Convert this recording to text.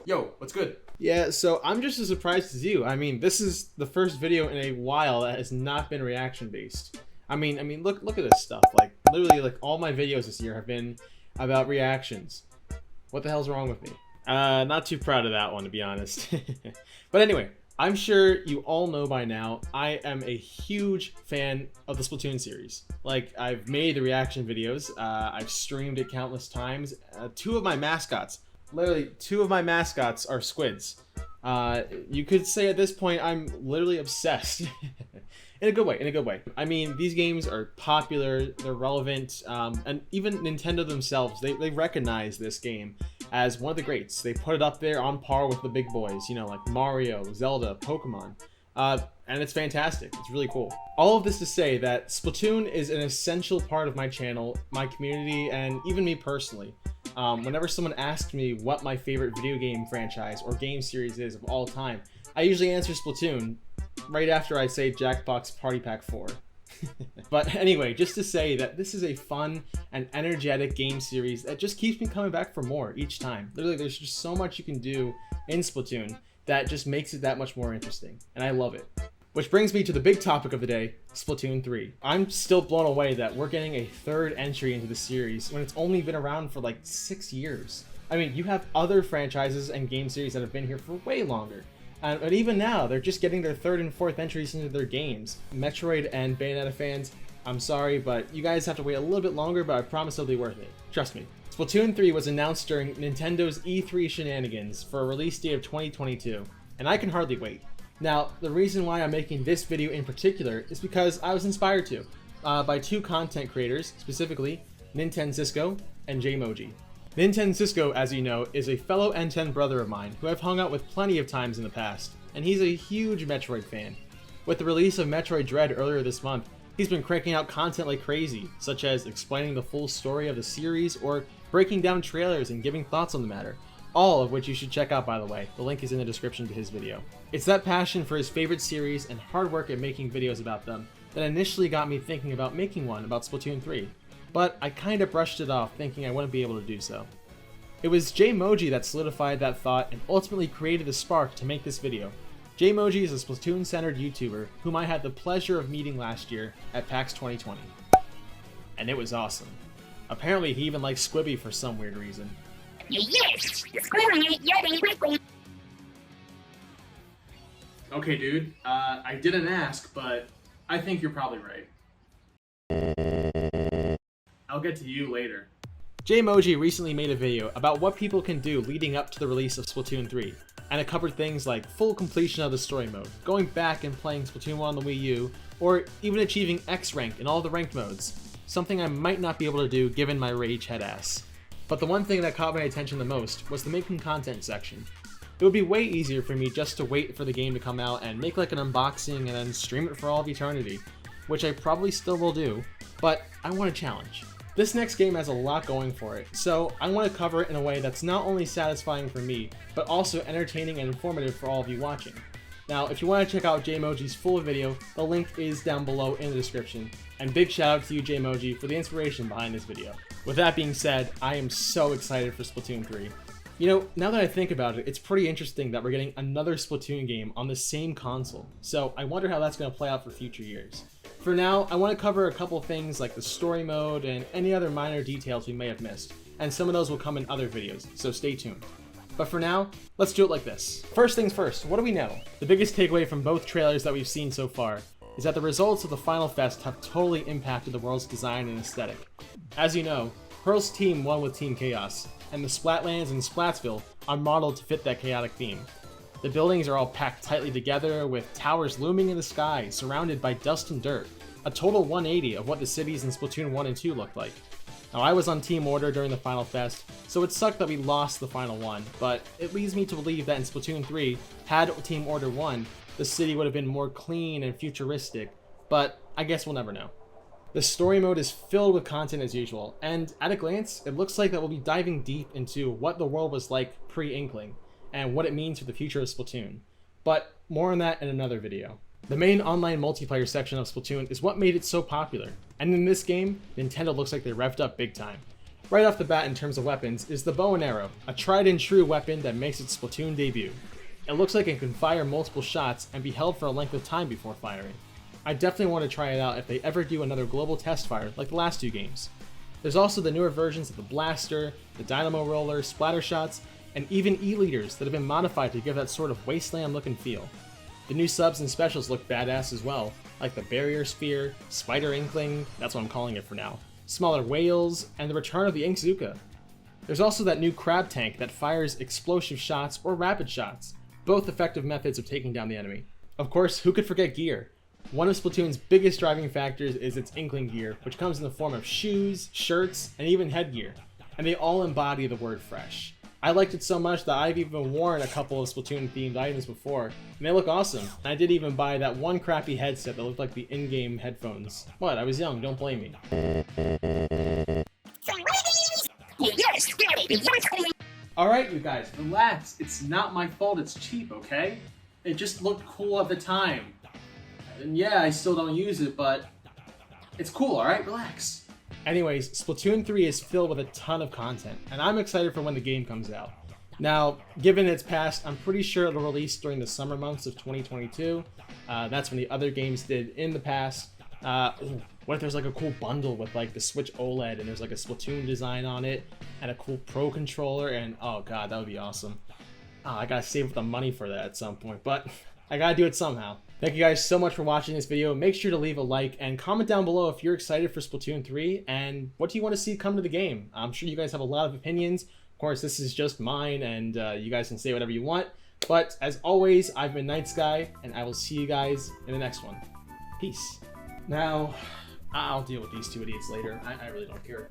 Yo, what's good? Yeah, so I'm just as surprised as you. I mean, this is the first video in a while that has not been reaction based. I mean, look at this stuff. Like literally, like all my videos this year have been about reactions. What the hell's wrong with me? Not too proud of that one, to be honest. But anyway, I'm sure you all know by now, I am a huge fan of the Splatoon series. Like, I've made the reaction videos, I've streamed it countless times. Two of my mascots, literally, two of my mascots are squids. You could say at this point, I'm literally obsessed. In a good way, in a good way. I mean, these games are popular, they're relevant, and even Nintendo themselves, they recognize this game as one of the greats. They put it up there on par with the big boys, you know, like Mario, Zelda, Pokemon. And it's fantastic. It's really cool. All of this to say that Splatoon is an essential part of my channel, my community, and even me personally. Whenever someone asks me what my favorite video game franchise or game series is of all time, I usually answer Splatoon right after I say Jackbox Party Pack 4. But anyway, just to say that this is a fun and energetic game series that just keeps me coming back for more each time. Literally, there's just so much you can do in Splatoon that just makes it that much more interesting, and I love it. Which brings me to the big topic of the day, Splatoon 3. I'm still blown away that we're getting a third entry into the series when it's only been around for like 6 years. I mean, you have other franchises and game series that have been here for way longer. But even now, they're just getting their third and fourth entries into their games. Metroid and Bayonetta fans, I'm sorry, but you guys have to wait a little bit longer, but I promise it'll be worth it. Trust me. Splatoon 3 was announced during Nintendo's E3 shenanigans for a release date of 2022, and I can hardly wait. Now, the reason why I'm making this video in particular is because I was inspired to by two content creators, specifically NintenSisco and JMoji. NintenSisco, as you know, is a fellow N10 brother of mine who I've hung out with plenty of times in the past, and he's a huge Metroid fan. With the release of Metroid Dread earlier this month, he's been cranking out content like crazy, such as explaining the full story of the series or breaking down trailers and giving thoughts on the matter, all of which you should check out, by the way. The link is in the description to his video. It's that passion for his favorite series and hard work at making videos about them that initially got me thinking about making one about Splatoon 3. But I kinda brushed it off thinking I wouldn't be able to do so. It was JMoji that solidified that thought and ultimately created the spark to make this video. JMoji is a Splatoon-centered YouTuber whom I had the pleasure of meeting last year at PAX 2020. And it was awesome. Apparently he even likes Squibby for some weird reason. Yes! Okay, dude. I didn't ask, but I think you're probably right. I'll get to you later. JMoji recently made a video about what people can do leading up to the release of Splatoon 3, and it covered things like full completion of the story mode, going back and playing Splatoon 1 on the Wii U, or even achieving X rank in all the ranked modes, something I might not be able to do given my rage head ass. But the one thing that caught my attention the most was the making content section. It would be way easier for me just to wait for the game to come out and make like an unboxing and then stream it for all of eternity, which I probably still will do, but I want a challenge. This next game has a lot going for it, so I want to cover it in a way that's not only satisfying for me, but also entertaining and informative for all of you watching. Now, if you want to check out JMoji's full video, the link is down below in the description, and big shout out to you JMoji for the inspiration behind this video. With that being said, I am so excited for Splatoon 3. You know, now that I think about it, it's pretty interesting that we're getting another Splatoon game on the same console, so I wonder how that's going to play out for future years. For now, I want to cover a couple things like the story mode and any other minor details we may have missed, and some of those will come in other videos, so stay tuned. But for now, let's do it like this. First things first, what do we know? The biggest takeaway from both trailers that we've seen so far is that the results of the Final Fest have totally impacted the world's design and aesthetic. As you know, Pearl's team won with Team Chaos, and the Splatlands and Splatsville are modeled to fit that chaotic theme. The buildings are all packed tightly together, with towers looming in the sky, surrounded by dust and dirt, a total 180 of what the cities in Splatoon 1 and 2 looked like. Now, I was on Team Order during the Final Fest, so it sucked that we lost the final one, but it leads me to believe that in Splatoon 3, had Team Order won, the city would have been more clean and futuristic, but I guess we'll never know. The story mode is filled with content as usual, and at a glance, it looks like that we'll be diving deep into what the world was like pre-Inkling, and what it means for the future of Splatoon. But more on that in another video. The main online multiplayer section of Splatoon is what made it so popular, and in this game, Nintendo looks like they revved up big time. Right off the bat in terms of weapons is the bow and arrow, a tried and true weapon that makes its Splatoon debut. It looks like it can fire multiple shots and be held for a length of time before firing. I definitely want to try it out if they ever do another global test fire like the last 2 games. There's also the newer versions of the blaster, the dynamo roller, splatter shots, and even E-liters that have been modified to give that sort of wasteland look and feel. The new subs and specials look badass as well, like the barrier sphere, spider inkling, that's what I'm calling it for now, smaller whales, and the return of the Inkzooka. There's also that new crab tank that fires explosive shots or rapid shots, both effective methods of taking down the enemy. Of course, who could forget gear? One of Splatoon's biggest driving factors is its Inkling gear, which comes in the form of shoes, shirts, and even headgear, and they all embody the word fresh. I liked it so much that I've even worn a couple of Splatoon-themed items before, and they look awesome. And I did even buy that one crappy headset that looked like the in-game headphones. What? I was young, don't blame me. Alright, you guys, relax. It's not my fault it's cheap, okay? It just looked cool at the time. And yeah, I still don't use it, but it's cool, alright? Relax. Anyways, Splatoon 3 is filled with a ton of content, and I'm excited for when the game comes out. Now, given its past, I'm pretty sure it'll release during the summer months of 2022. That's when the other games did in the past. What if there's like a cool bundle with like the Switch OLED and there's like a Splatoon design on it and a cool Pro controller, and oh god, that would be awesome. I gotta save up the money for that at some point, but I gotta do it somehow. Thank you guys so much for watching this video. Make sure to leave a like and comment down below if you're excited for Splatoon 3 and what do you want to see come to the game. I'm sure you guys have a lot of opinions. Of course, this is just mine, and you guys can say whatever you want. But as always, I've been KnightSky, and I will see you guys in the next one. Peace. Now, I'll deal with these 2 idiots later. I really don't care.